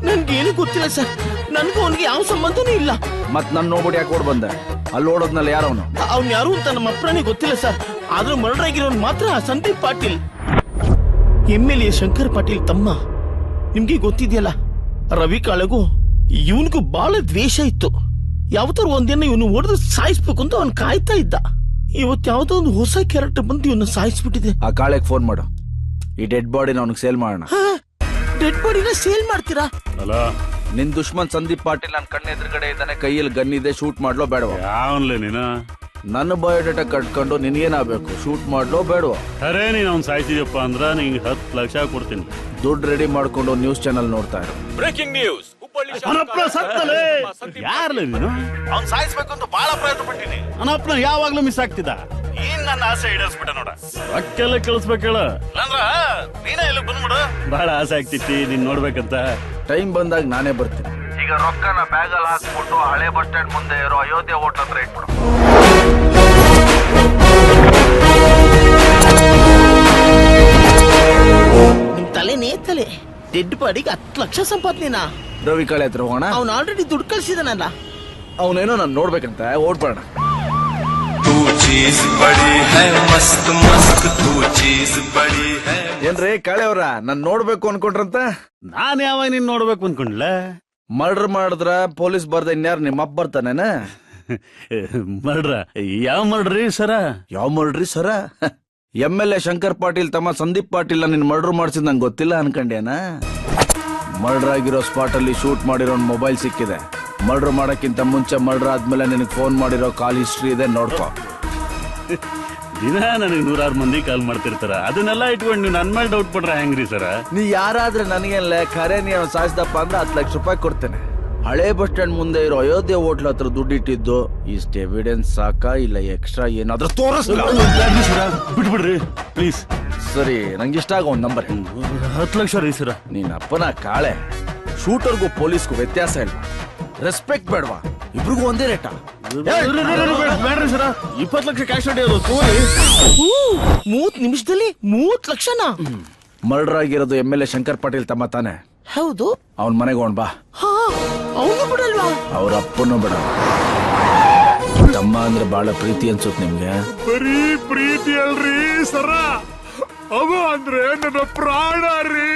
ನನ್ಗೇನು ಗೊತ್ತಿಲ್ಲ ಸರ್. ನನ್ಗೂ ಅವನಿಗೆ ಯಾವ ಸಂಬಂಧನೂ ಇಲ್ಲ. ಮತ್ ನನ್ ನೋಡ್ಬಿಟ್ಟು ಯಾಕೆ ಓಡ್ ಬಂದೆ? ಅಲ್ಲಿ ಓಡೋದ್ನಲ್ಲ ಯಾರವನು? ಅವ್ನು ಯಾರು ಅಂತ ನಮ್ಮ ಅಪ್ಪನೇ ಗೊತ್ತಿಲ್ಲ ಸರ್. ಆದ್ರೂ ಮರ್ಡರ್ ಆಗಿರೋನ್ ಮಾತ್ರ ಸಂದೀಪ್ ಪಾಟೀಲ್, MLA ಶಂಕರ್ ಪಾಟೀಲ್ ತಮ್ಮ. ನಿಮ್ಗೆ ಗೊತ್ತಿದೆಯಲ್ಲ, ರವಿ ಕಾಳೆಗೂ ಇವನ್ಗೂ ಬಹಳ ದ್ವೇಷ ಇತ್ತು. ಯಾವತ್ತಾರು ಒಂದಿನ ಇವನು ಹೊಡೆದು ಸಾಯಿಸ್ಬೇಕು ಅಂತ ಅವ್ನು ಕಾಯ್ತಾ ಇದ್ದ. ಇವತ್ತು ಯಾವ್ದೋ ಒಂದು ಹೊಸ ಕ್ಯಾರೆಕ್ಟರ್ ಬಂದು ಇವನ್ನ ಸಾಯಿಸ್ಬಿಟ್ಟಿದೆ. ಆ ಕಾಳೆಗೆ ಫೋನ್ ಮಾಡು, ಈ ಡೆಡ್ ಬಾಡಿನ ಅವನಿಗೆ ಸೇಲ್ ಮಾಡೋಣ. ಡೆಡ್ ಬಾಡಿನ ಸೇಲ್ ಮಾಡ್ತೀರಾ? ಅಲ್ಲ, ನಿನ್ ದುಶ್ಮನ್ ಸಂದೀಪ್ ಪಾಟೀಲ್ ನನ್ನ ಕಣ್ಣ ಎದುರುಗಡೆ ಇದ್ದಾನೆ, ಕೈಯಲ್ಲಿ ಗನ್ ಇದೆ, ಶೂಟ್ ಮಾಡ್ಲೋ ಬೇಡವಾ? ಯಾವನ್ಲೆ ನೀನು? ನನ್ನ ಬಯೋಡೇಟಾ ಕಟ್ಕೊಂಡು ನಿನ್ಗೇನಾಗಬೇಕು? ಶೂಟ್ ಮಾಡ್ಲೋ ಬೇಡವಾ? ಖರೇ ನೀನ್ ಅವ್ನು ಸಾಯ್ತಿದ್ಯಪ್ಪ ಅಂದ್ರ ನಿಂಗೆ 10 ಲಕ್ಷ ಕೊಡ್ತೀನಿ. ದುಡ್ಡು ರೆಡಿ ಮಾಡ್ಕೊಂಡು ನ್ಯೂಸ್ ಚಾನಲ್ ನೋಡ್ತಾ ಇರು. Breaking news. ಯಾರ್ಲೆ ನೀನು? ಅವ್ನ್ ಸಾಯಿಸ್ಬೇಕು ಅಂತ ಬಹಳ ಪ್ರಯತ್ನ ಪಟ್ಟಿನಿ. ಅನಪ್ಪನ ಯಾವಾಗ್ಲೂ ಮಿಸ್ ಆಗ್ತಿದ್ದ. ಏನ್ ನನ್ನ ಆಸೆ ಈಡೇರಿಸ್ಬಿಟ್ಟ ನೋಡ. ರೊಕ್ಕೆಲ್ಲ ಕಳಿಸ್ಬೇಕೇಳ, ಇಲ್ಲಾಂದ್ರ ನೀನೇ ಎಲ್ಲ ಬಂದ್ಬಿಡು. ಬಹಳ ಆಸೆ ಆಗ್ತಿತ್ತು ನೀನ್ ನೋಡ್ಬೇಕಂತ. ಟೈಮ್ ಬಂದಾಗ ನಾನೇ ಬರ್ತೀನಿ. ಈಗ ರೊಕ್ಕನ ಬ್ಯಾಗಲ್ಲಿ ಹಾಕ್ಬಿಟ್ಟು ಹಳೆ ಬಸ್ ಸ್ಟ್ಯಾಂಡ್ ಮುಂದೆ ಇರೋ ಅಯೋಧ್ಯೆ ಹೋಟ್ಲ್ ಹತ್ರ ಇಟ್ಬಿಡು. ನಿಮ್ ತಲೆನೇ ತಲೆ. ಡೆಡ್ ಬಾಡಿಗೆ 10 ಲಕ್ಷ ಸಂಪಾದನೆನಾ? ರವಿ ಕಾಳೆ ಹತ್ರ ಹೋಗೋಣ. ಅವ್ನು ಆಲ್ರೆಡಿ ದುಡ್ಡು ಕಳ್ಸಿದಾನಲ್ಲ. ಅವನೇನೋ ನಾನು ನೋಡ್ಬೇಕಂತ ಓಡ್ಬೇಡ. ಏನ್ರಿ ಕಾಳೆ ಅವ್ರ ನನ್ ನೋಡ್ಬೇಕು ಅನ್ಕೊಂಡ್ರಂತ? ನಾನ್ ಯಾವಾಗ ನೀನ್ ನೋಡ್ಬೇಕು ಅನ್ಕೊಂಡ್ಲ? ಮರ್ಡರ್ ಮಾಡಿದ್ರ ಪೊಲೀಸ್ ಬರ್ದ ಇನ್ಯಾರು ನಿಮ್ಮ ಅಪ್ಪ ಬರ್ತಾನೇನ? ಮರ್ಡ್ರ? ಯಾವ ಮರ್ಡ್ರಿ ಸರ? ಯಾವ ಮರ್ಡ್ರಿ ಸರ? MLA ಶಂಕರ್ ಪಾಟೀಲ್ ತಮ್ಮ ಸಂದೀಪ್ ಪಾಟೀಲ್ ನಿನ್ ಮರ್ಡರ್ ಮಾಡ್ಸಿದ್ ನಂಗೆ ಗೊತ್ತಿಲ್ಲ ಅನ್ಕಂಡೇನ? ಮರ್ಡರ್ ಆಗಿರೋ ಸ್ಪಾಟ್ ಅಲ್ಲಿ ಶೂಟ್ ಮಾಡಿರೋ ಮೊಬೈಲ್ ಸಿಕ್ಕಿದೆ. ಮರ್ಡರ್ ಮಾಡಕ್ಕಿಂತ ಮುಂಚೆ ಮರ್ಡರ್ ಆದ್ಮೇಲೆ ನಿನಗೆ ಫೋನ್ ಮಾಡಿರೋ ಕಾಲ್ ಹಿಸ್ಟ್ರಿ ಇದೆ, ನೋಡ್ಕೋ. ದಿನ ನನಗೆ 100 ಮಂದಿ ಕಾಲ್ ಮಾಡ್ತಿರ್ತಾರ. ಅದನ್ನೆಲ್ಲ ಇಟ್ಕೊಂಡು ನೀವು ನನ್ ಮೇಲೆ ಡೌಟ್ ಪಡ್ರ ಹೆಂಗ್ರಿ ಸರ? ನೀ ಯಾರಾದ್ರೆ ನನಗೇನ್ಲೆ, ಖರೆ ನೀ ಅವ್ನು ಸಾಯಿಸ್ದಪ್ಪ ಅಂದ್ರೆ 10 ಲಕ್ಷ ರೂಪಾಯಿ ಕೊಡ್ತೇನೆ. ಹಳೆ ಬಸ್ ಸ್ಟ್ಯಾಂಡ್ ಮುಂದೆ ಇರೋ ಅಯೋಧ್ಯೆ ಹೋಟ್ಲ್ ಹತ್ರ ದುಡ್ಡು ಇಟ್ಟಿದ್ದು ಇಷ್ಟ ಎವಿಡೆನ್ಸ್ ಸಾಕಾ ಇಲ್ಲ ಎಕ್ಸ್ಟ್ರಾ ಏನಾದ್ರೂ ತೋರಿಸ್ಲಾ? ಬಿಟ್ಬಿಡ್ರಿ ಪ್ಲೀಸ್. ಸರಿ, ನಂಗೆ ಇಷ್ಟ ಆಗೋ ಒಂದು ನಂಬರ್. 10 ಲಕ್ಷ ರೀ ಸರ. ನೀನ್ ಅಪ್ಪನ ಕಾಳೆ. ಶೂಟರ್ಗೂ ಪೊಲೀಸ್ಗೂ ವ್ಯತ್ಯಾಸ ಇಲ್ವಾ? ರೆಸ್ಪೆಕ್ಟ್ ಬೇಡವಾ? ಇಬ್ರಿಗೂ ಒಂದೇ ರೇಟಾ? ಬೇಡ್ರಿ ಸರ, 20 ಲಕ್ಷ ಕ್ಯಾಶ್ ಹೊಡೆಯೋದು. 30 ನಿಮಿಷದಲ್ಲಿ 30 ಲಕ್ಷನಾ? ಮರ್ಡರ್ ಆಗಿರೋದು MLA ಶಂಕರ್ ಪಾಟೀಲ್ ತಮ್ಮ ತಾನೆ? ಹೌದು. ಅವನ್ ಮನೆಗೆ ಹೋಗೋಣ ಬಾ. ಅವನು ಬಿಡಲ್ವಾ? ಅವ್ರ ಅಪ್ಪನೂ ಬಿಡ. ತಮ್ಮ ಅಂದ್ರೆ ಬಹಳ ಪ್ರೀತಿ ಅನ್ಸುತ್ತೆ ನಿಮ್ಗೆ? ಬರೀ ಪ್ರೀತಿ ಅಲ್ರಿ ಸರ, ಅವ ಅಂದ್ರೆ ನನ್ನ ಪ್ರಾಣ ರೀ.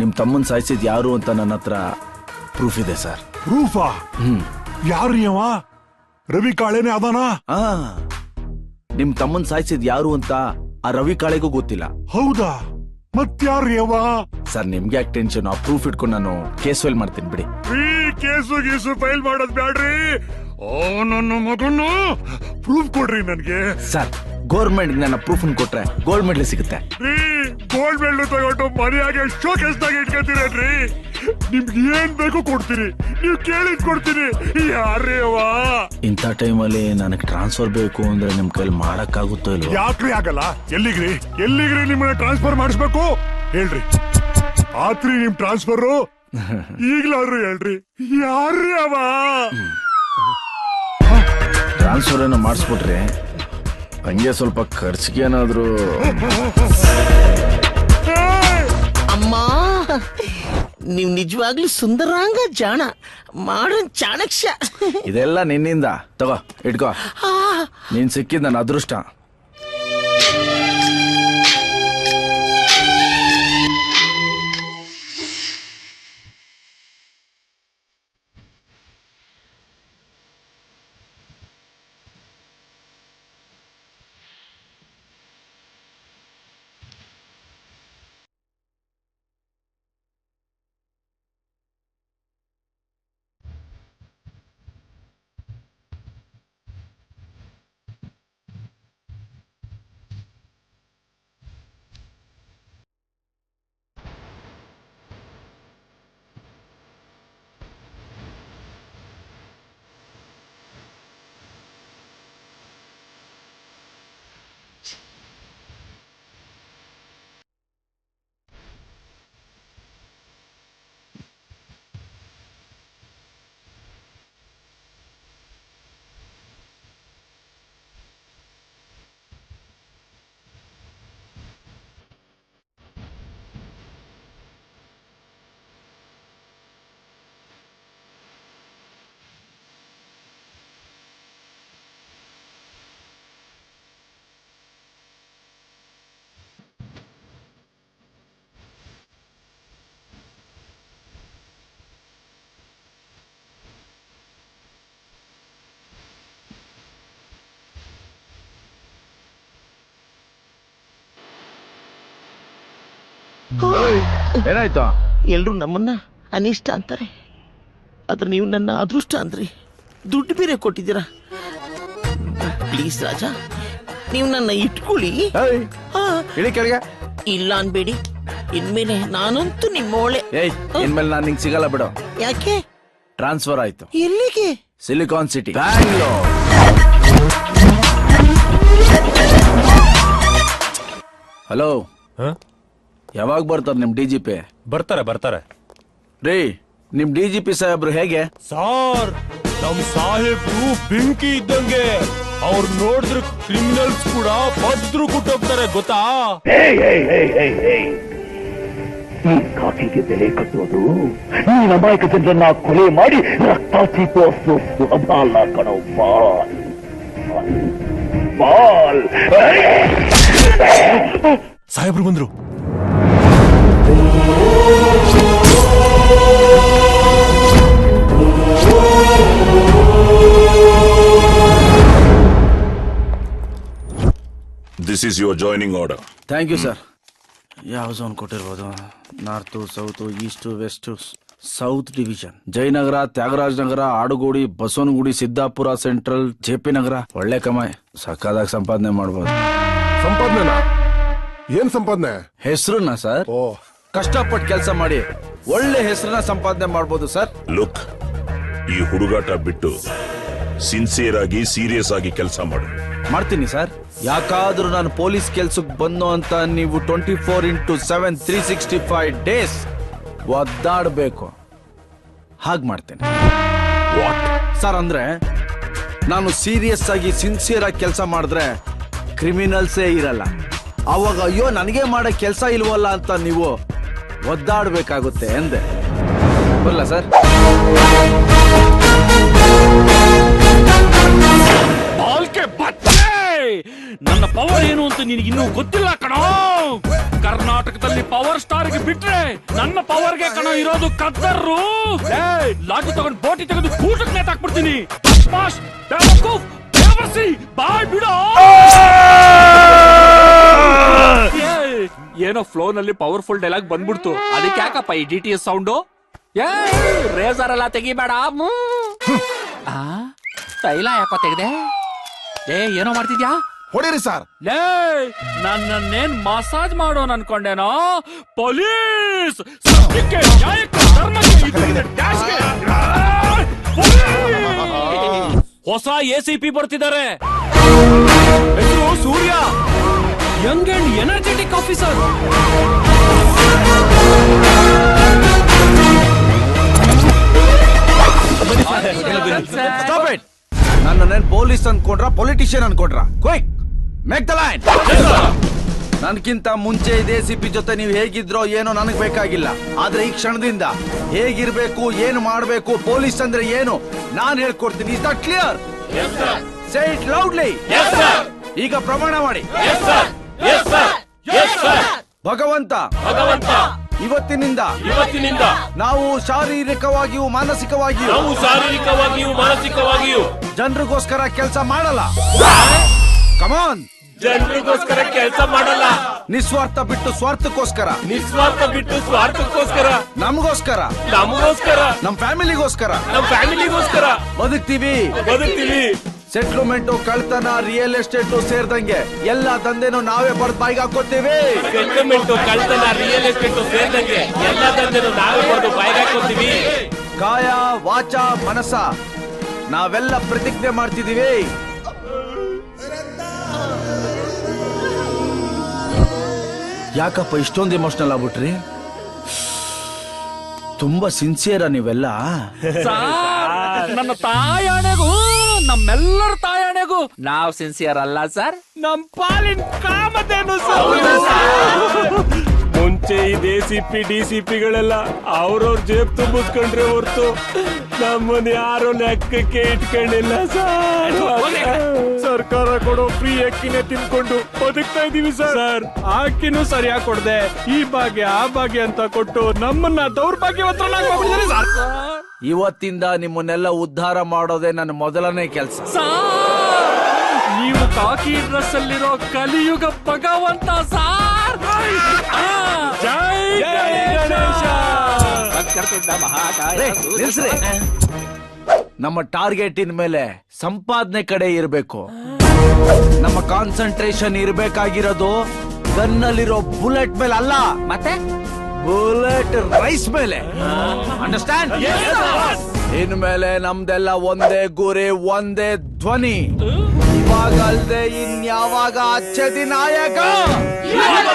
ನಿಮ್ ತಮ್ಮನ್ ಸಾಯಿಸಿದ್ ಯಾರು ಅಂತ ನನ್ನ ಹತ್ರ ಪ್ರೂಫ್ ಇದೆ ಸರ್. ಪ್ರೂಫಾ? ಯಾರು ಅವ? ರವಿ ಕಾಳೆನೆ ಅದಾನ? ನಿಮ್ ತಮ್ಮನ್ ಸಾಯಿಸಿದ್ ಯಾರು ಅಂತ ಆ ರವಿ ಕಾಳೆಗೂ ಗೊತ್ತಿಲ್ಲ. ಹೌದಾ? ಮತ್ಯಾರು ಅವ? ಸರ್ ನಿಮ್ಗೆ ಯಾಕೆ ಟೆನ್ಷನ್? ಆ ಪ್ರೂಫ್ ಇಟ್ಕೊಂಡು ನಾನು ಕೇಸ್ ಫೈಲ್ ಮಾಡ್ತೀನಿ ಬಿಡಿ. ಕೇಸು ಗೀಸು ಫೈಲ್ ಮಾಡೋದ್ ಬ್ಯಾಡ್ರಿ. ನನ್ನ ಮಗನ್ನು ಪ್ರೂಫ್ ಕೊಡ್ರಿ ನನ್ಗೆ. ಸರ್ ಗೌರ್ಮೆಂಟ್ ನನ್ನ ಪ್ರೂಫ್ ಕೊಟ್ರೆ ಗೋಲ್ಡ್ ಮೆಡಲ್ ಸಿಗುತ್ತೆ. ಗೋಲ್ಡ್ ಮೆಡಲ್ ತಗೊಂಡು ಮನೆಯಾಗೆ ಶೋಕೇಸ್ದಾಗ ಇಟ್ಕೊತೀರೇನ್ರಿ? ನಿಮ್ಗೆ ಏನ್ ಬೇಕು ಕೊಡ್ತೀನಿ, ನೀವ್ ಕೇಳಿದ್ ಕೊಡ್ತೀನಿ. ಯಾರೇ ಅವ? ಇಂಥ ಟೈಮಲ್ಲಿ ನನಗೆ ಟ್ರಾನ್ಸ್ಫರ್ ಬೇಕು ಅಂದ್ರೆ ನಿಮ್ ಕೈಲಿ ಮಾಡಕ್ಕಾಗುತ್ತೋ ಇಲ್ವಾ? ಯಾಕ್ರಿ ಆಗಲ್ಲ? ಎಲ್ಲಿಗ್ರಿ ನಿಮ್ಮನ್ನ ಟ್ರಾನ್ಸ್ಫರ್ ಮಾಡಿಸ್ಬೇಕು? ಹೇಳ್ರಿ. ಆತ್ರಿ ನಿಮ್ ಟ್ರಾನ್ಸ್ಫರ್ ಈಗ್ಲಾದ್ರು ಹೇಳ್ರಿ. ಯಾರೇ ಅವ? ಟ್ರಾನ್ಸ್ಫರ್ ಏನೋ ಮಾಡಿಸ್ಬಿಟ್ರೆ ಹಂಗೆ ಸ್ವಲ್ಪ ಖರ್ಚಿಗೆ ಏನಾದ್ರು. ಅಮ್ಮ, ನೀವ್ ನಿಜವಾಗ್ಲೂ ಸುಂದರಾಂಗ, ಜಾಣ, ಮಾಡನ್ ಚಾಣಕ್ಯ. ಇದೆಲ್ಲ ನಿನ್ನಿಂದ. ತಗೋ ಇಟ್ಕೋ, ನೀನ್ ಸಿಕ್ಕಿದ್ ನನ್ನ ಅದೃಷ್ಟ. ಏನಾಯ್ತು? ಎಲ್ರು ನಮ್ಮನ್ನ ಅನಿಷ್ಟ ಅಂತಾರೆ, ಆದ್ರೆ ನೀವು ನನ್ನ ಅದೃಷ್ಟ ಅಂದ್ರಿ. ದುಡ್ಡು ಬೇರೆ ಕೊಟ್ಟಿದ್ದೀರಾ. ಪ್ಲೀಸ್ ರಾಜ, ನೀವು ನನ್ನ ಇಟ್ಕೊಳ್ಳಿ. ಏಯ್, ಆ, ಇಳಿ ಕೆಳಗೆ. ಇಲ್ಲ ಅನ್ಬೇಡಿ, ಇನ್ಮೇಲೆ ನಾನಂತೂ ನಿಮ್ಮೋಳೆ. ಏಯ್, ಇನ್ಮೇಲೆ ನಾನು ನಿಂಗೆ ಸಿಗಲ್ಲ ಬಿಡು. ಯಾಕೆ? ಟ್ರಾನ್ಸ್ಫರ್ ಆಯ್ತು ಎಲ್ಲಿಗೆ? Silicon city, Bangalore. ಹಲೋ, ಯಾವಾಗ ಬರ್ತಾರೆ ನಿಮ್ ಡಿಜಿಪಿ? ಬರ್ತಾರೆ ರೀ, ನಿಮ್ ಡಿಜಿಪಿ ಸಾಹೇಬ್ರು ಹೇಗೆ? ಸಾರ್, ನಮ್ ಸಾಹೇಬ್ರು ಬೆಂಕಿ ಇದ್ದಂಗೆ. ಅವ್ರು ನೋಡಿದ್ರೆ ಕ್ರಿಮಿನಲ್ಸ್ ಕೂಡ ಭದ್ರು ಕುಟ್ಟೋಗ್ತಾರೆ, ಗೊತ್ತಾ? ಈ ಕಾಕಿಗೆ ಬೆಲೆ ಕಟ್ಟೋದು ಈ ಅಮಾಯಕ ಜನರನ್ನ ಕೊಲೆ ಮಾಡಿ ರಕ್ತ ಚೀಪೋಸು ಸುಲಭ ಅಲ್ಲ ಕಣೋ. ಬಾಲ್ ಸಾಹೇಬ್ರು ಬಂದ್ರು. This is your joining order. Thank you sir. ಯಾವ ಝೋನ್ ಕೊಟ್ಟಿರ್ಬೋದು? North, south, east, west, south division. Jayanagar, Thyagaraj Nagar, Adugodi, Basavanagudi, Siddapura central, JP Nagar. ಒಳ್ಳೆ ಕಮಾಯಿ, ಸಕ್ಕದಾಗ ಸಂಪಾದನೆ ಮಾಡ್ಬೋದು. ಸಂಪಾದನೆ? ಏನ್ ಸಂಪಾದನೆ? ಹೆಸರನ್ನ ಸರ್, ಕಷ್ಟಪಟ್ಟು ಕೆಲಸ ಮಾಡಿ ಒಳ್ಳೆ ಹೆಸರನ್ನ ಸಂಪಾದನೆ ಮಾಡ್ಬೋದು ಸರ್. ಲುಕ್, ಈ ಹುಡುಗಾಟ ಬಿಟ್ಟು ಸಿನ್ಸಿಯರ್ ಆಗಿ ಸೀರಿಯಸ್ ಆಗಿ ಕೆಲಸ ಮಾಡು. ಮಾಡ್ತೀನಿ ಸರ್. ಯಾಕಾದ್ರೂ ನಾನು ಪೊಲೀಸ್ ಕೆಲ್ಸಕ್ಕೆ ಬಂದು ಅಂತ ನೀವು 24x7 365 ಡೇಸ್ ಒದ್ದಾಡಬೇಕು, ಹಾಗೆ ಮಾಡ್ತೇನೆ ಸರ್. ಅಂದ್ರೆ ನಾನು ಸೀರಿಯಸ್ ಆಗಿ ಸಿನ್ಸಿಯರ್ ಆಗಿ ಕೆಲಸ ಮಾಡಿದ್ರೆ ಕ್ರಿಮಿನಲ್ಸೇ ಇರಲ್ಲ. ಅವಾಗ ಅಯ್ಯೋ ನನಗೆ ಮಾಡೋ ಕೆಲಸ ಇಲ್ವಲ್ಲ ಅಂತ ನೀವು ಒದ್ದಾಡಬೇಕಾಗುತ್ತೆ ಎಂದೆ. ಬರಲ್ಲ ಸರ್? ನನ್ನ ಪವರ್ ಏನು ಅಂತ ನಿನಗಿನ್ನೂ ಗೊತ್ತಿಲ್ಲ ಕಣೋ. ಕರ್ನಾಟಕದಲ್ಲಿ ಪವರ್ ಸ್ಟಾರ್ಗೆ ಬಿಟ್ರೆ ನನ್ನ ಪವರ್ಗೆ ಕಣೋ ಇರೋದು ಕದ್ದರ್ರು. ಲಾಠಿ ತಗೊಂಡು ಬೋಟಿ ತೆಗೆದು ಕೂಟಕ್ಕೆ ನೇತಾಕ್ಬಿಡ್ತೀನಿ. ಬಾಯ್ ಬಿಡೋ. ಏನೋ ಫ್ಲೋ ನಲ್ಲಿ ಪವರ್ಫುಲ್ ಡೈಲಾಗ್ ಬಂದ್ಬಿಡ್ತು. ಅದಕ್ಕೆ ಯಾಕಪ್ಪ ಈ DTS ಸೌಂಡು? ರೇಸರ್ ಎಲ್ಲ ತೆಗಿಬೇಡ. ತೈಲ ಯಾಕೋ ತೆಗ್ದೆ? ಏನೋ ಮಾಡ್ತಿದ್ಯಾ? ಹೊಡೀರಿ ಸರ್. ಲೇ, ನನ್ನೇನ್ ಮಸಾಜ್ ಮಾಡೋನ್ ಅನ್ಕೊಂಡೇನೋ? ಪೊಲೀಸ್ ಸತ್ಯಕ್ಕೆ, ನ್ಯಾಯಕ್ಕೆ, ಧರ್ಮಕ್ಕೆ, ಇದಕ್ಕೆ, ಡ್ಯಾಶ್ಗೆ. ಹೊಸ ACP ಬರ್ತಿದ್ದಾರೆ. ಹೆಸರು Surya, young and energetic officer. Stop it! ನನ್ನೇನ್ ಪೊಲೀಸ್ ಅನ್ಕೊಂಡ್ರ, ಪೊಲಿಟಿಷಿಯನ್ ಅನ್ಕೊಂಡ್ರ? Quick, make the line. ನನ್ಕಿಂತ ಮುಂಚೆ ಇದೇ ACP ಜೊತೆ ನೀವು ಹೇಗಿದ್ರೋ ಏನೋ ನನಗ್ ಬೇಕಾಗಿಲ್ಲ. ಆದ್ರೆ ಈ ಕ್ಷಣದಿಂದ ಹೇಗಿರ್ಬೇಕು, ಏನು ಮಾಡ್ಬೇಕು, ಪೊಲೀಸ್ ಅಂದ್ರೆ ಏನು ನಾನ್ ಹೇಳ್ಕೊಡ್ತೀನಿ. Is that clear? Say it loudly. ಈಗ ಪ್ರಮಾಣ ಮಾಡಿ. ಭಗವಂತ ಇವತ್ತಿನಿಂದ ನಾವು ಶಾರೀರಿಕವಾಗಿಯೂ ಮಾನಸಿಕವಾಗಿಯೂ ಜನರಿಗೋಸ್ಕರ ಕೆಲಸ ಮಾಡಲ್ಲ. ಕಮಾನ್, ಜನರಿಗೋಸ್ಕರ ಕೆಲಸ ಮಾಡಲ್ಲ. ನಿಸ್ವಾರ್ಥ ಬಿಟ್ಟು ಸ್ವಾರ್ಥಕ್ಕೋಸ್ಕರ, ನಮಗೋಸ್ಕರ, ನಮ್ ಫ್ಯಾಮಿಲಿಗೋಸ್ಕರ ಬದುಕ್ತೀವಿ. ಸೆಟ್ಲ್ಮೆಂಟ್, ಕಳ್ತನ, ರಿಯಲ್ ಎಸ್ಟೇಟ್ ಸೇರಿದಂಗೆ ಎಲ್ಲ ದಂಧೆನೂ ನಾವೇ ಬರ್ದು ಬಾಯಿಗೆ ಹಾಕೋತೀವಿ. ಕಾಯ, ವಾಚ, ಮನಸ ನಾವೆಲ್ಲ ಪ್ರತಿಜ್ಞೆ ಮಾಡ್ತಿದೀವಿ. ಯಾಕಪ್ಪ ಇಷ್ಟೊಂದು ಎಮೋಷನಲ್ ಆಗ್ಬಿಟ್ರಿ? ತುಂಬಾ ಸಿನ್ಸಿಯರ ನೀವೆಲ್ಲ. ನನ್ನ ತಾಯಾಣೆಗೂ, ನಮ್ಮೆಲ್ಲರ ತಾಯಾಣೆಗೂ ನಾವ್ ಸಿನ್ಸಿಯರ್ ಅಲ್ಲ ಸರ್. ನಮ್ ಪಾಲಿನ ಕಾಮಧೇನು ಸರ್. ಮುಂಚೆ ಈ ACP DCPಗಳೆಲ್ಲ ಅವ್ರವ್ರ ಜೇಬ್ ತುಂಬಿಸ್ಕೊಂಡ್ರೆ ಹೊರ್ತು ನಮ್ಮನ್ನ ಯಾರು ಲೆಕ್ಕಕ್ಕೆ ಇಟ್ಕೊಂಡಿಲ್ಲ ಸರ್. ಸರ್ಕಾರ ಕೊಡೋ ಫ್ರೀ ಅಕ್ಕಿನೇ ತಿನ್ಕೊಂಡು ಬದುಕ್ತಾ ಇದೀವಿ ಸರ್. ಅಕ್ಕಿನೂ ಸರಿಯಾಗಿ ಕೊಡದೆ ಈ ಭಾಗ್ಯ ಆ ಭಾಗ್ಯ ಅಂತ ಕೊಟ್ಟು ನಮ್ಮನ್ನ ದೌರ್ಭಾಗ್ಯವಂತರನ್ನಾಗಿ ಮಾಡ್ಬಿಟ್ಟಿದ್ದಾರೆ ಸರ್. ಇವತ್ತಿಂದ ನಿಮ್ಮನ್ನೆಲ್ಲ ಉದ್ಧಾರ ಮಾಡೋದೇ ನನ್ನ ಮೊದಲನೇ ಕೆಲಸ. ನೀವು ಕಾಕಿ ಡ್ರೆಸ್ ಅಲ್ಲಿರೋ ಕಲಿಯುಗ ಭಗವಂತ ಸಾರ್. ಜೈ ಗಣೇಶ ವಕ್ರತುಂಡ ಮಹಾಕಾಯ ನಿಲ್ಸ್ರಿ. ನಮ್ಮ ಟಾರ್ಗೆಟ್ ಇನ್ ಮೇಲೆ ಸಂಪಾದನೆ ಕಡೆ ಇರಬೇಕು. ನಮ್ಮ ಕಾನ್ಸಂಟ್ರೇಷನ್ ಇರಬೇಕಾಗಿರೋದು ಗನ್ನಲ್ಲಿರೋ ಬುಲೆಟ್ ಮೇಲೆ ಅಲ್ಲ, ಮತ್ತೆ ಬುಲೆಟ್ ರೈಸ್ ಮೇಲೆ. ಅಂಡರ್ಸ್ಟ್ಯಾಂಡ್? ಇನ್ಮೇಲೆ ನಮ್ದೆಲ್ಲ ಒಂದೇ ಗುರಿ, ಒಂದೇ ಧ್ವನಿ. ಇವಾಗ ಅಲ್ದೆ ಇನ್ಯಾವಾಗ ಅಚ್ಚದಿ ನಾಯಕ. ಇವಾಗ